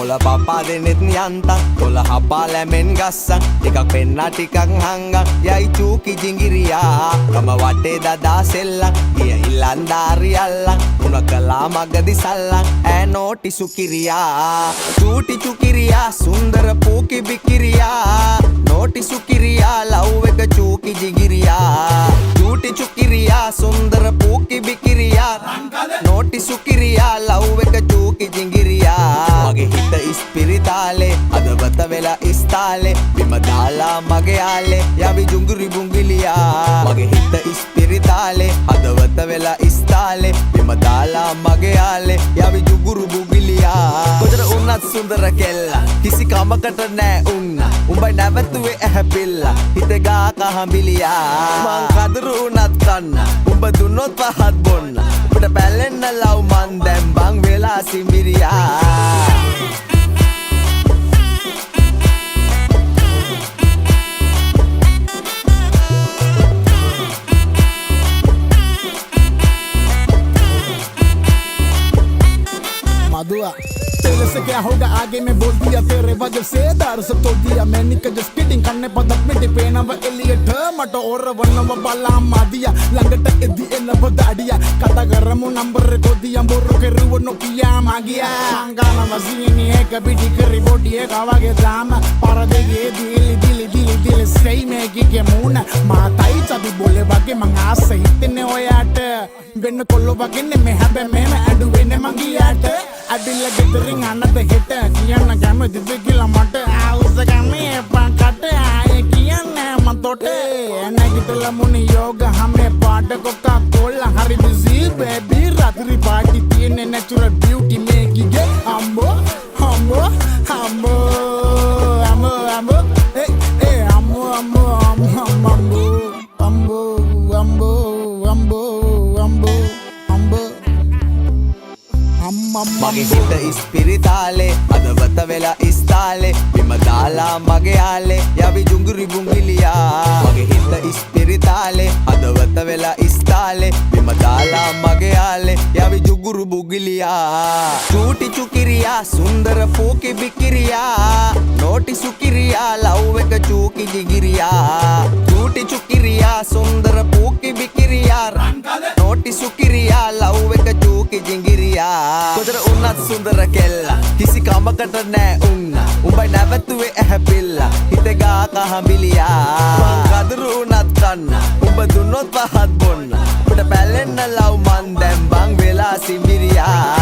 කොළ පපා දෙනෙත් යන්තම් කොළ හපා ලැමෙන් ගස්සන් ටිකක් පෙන්නා ටිකක් හංගන් යයි චූකි ජිංගිරියා කම වටේ දදා සෙල්ලන් ගිය ඉල්ලන්දාරි අල්ලන් උන කලා මගදි සල්ලන් ඈ නෝටි සුකිරියා චූටි චුකිරියා සුන්දර පූකි බිකිරියා නෝටි සුකිරියා ලව් එක චූකි ජිංගිරියා චූටි චුකිරියා සුන්දර පූකි බිකිරියා නෝටි සුකිරියා ලව් එක චූකි ජිංගිරියා මගේ හිත ඉස්පිරිතාලේ අදවත වෙලා ඉස්තාලේ බිම දාලා මගේ යාලේ යවි ජුංගුරි බුංගිලියා මගේ හිත ඉස්පිරිතාලේ අදවත වෙලා ඉස්තාලේ බිම දාලා මගේ යාලේ යවි ජුංගුරු බුංගිලියා කොතර උන්නත් සුන්දර කෙල්ලා කිසි කමකට නෑ උන්න උඹයි නැවතුවේ ඇහැපිල්ලා හිතේ ගා කහඹිලියා මං කදරු උනත් කන්න උඹ දුන්නොත් පහත් බොන්න උඹට පැලෙන්න ලව් මන් දැන් බං වෙලා සිඹිරියා दुआ तेरे से क्या होगा आगे मैं बोल दिया तेरे वजह से दारू से तोड़ दिया मैंने का जस्ट किडिंग करने पदक में डिपेना व एलियट मटो और वन्न व बाला मादिया लंगट एदी एन व दाडिया कता गरमु नंबर को दिया बोरो के रुव नो किया मागिया गाना वसीनी है कभी डिकरी बोटी है कावा के दाम पारा दे ये दिल सही में के मून माताई चबी बोले वाके मंगा सही तने होयाट बेन कोल्लो वाके ने में हबे में अडु वेने मंगियाट अडिल ගෙදරින් අනත හෙට කියන්න කැමතිද කියලා මට ආවුස ගමේ පාකට ආයේ කියන්නේ මතොට නැගිටලා මුනි යෝග හැමේ පාට කොක්කා කොල්ලා හරි බිසි බේබි රාත්‍රි පාටි තියෙන්නේ නැචරල් බියුටි මේකිගේ අම්බෝ අම්බෝ අම්බෝ අම්බෝ අම්බෝ ඒ අම්බෝ අම්බෝ අම්බෝ අම්බෝ අම්බෝ අම්බෝ අම්බෝ මගේ හිත ඉස්පිරිතාලේ අදවත වෙලා ඉස්තාලේ බිම දාලා මගේ යාලේ යවි ජුංගුරි බුංගිලියා මගේ හිත ඉස්පිරිතාලේ අදවත වෙලා ඉස්තාලේ බිම දාලා මගේ යාලේ යවි ජුංගුරු බුංගිලියා චූටි චුකිරියා සුන්දර පූකි බිකිරියා නෝටි සුකිරියා ලව් එක චූකි ජිගිරියා චූටි චුකිරියා සුන්දර පූකි බිකිරියා නෝටි සුකිරියා ලව් එක චූකි ජිංගිරියා කොතර උන්නත් සුන්දර කෙල්ලා කිසි කමකට නෑ උන්න උඹයි නැවතුවේ ඇහැපිල්ලා හිතේ ගා කහඹිලියා මං කදරු උනත් කන්න උඹ දුන්නොත් පහත් බොන්න උඹට පැලෙන්න ලව් මන් දැන් බං වෙලා සිඹිරියා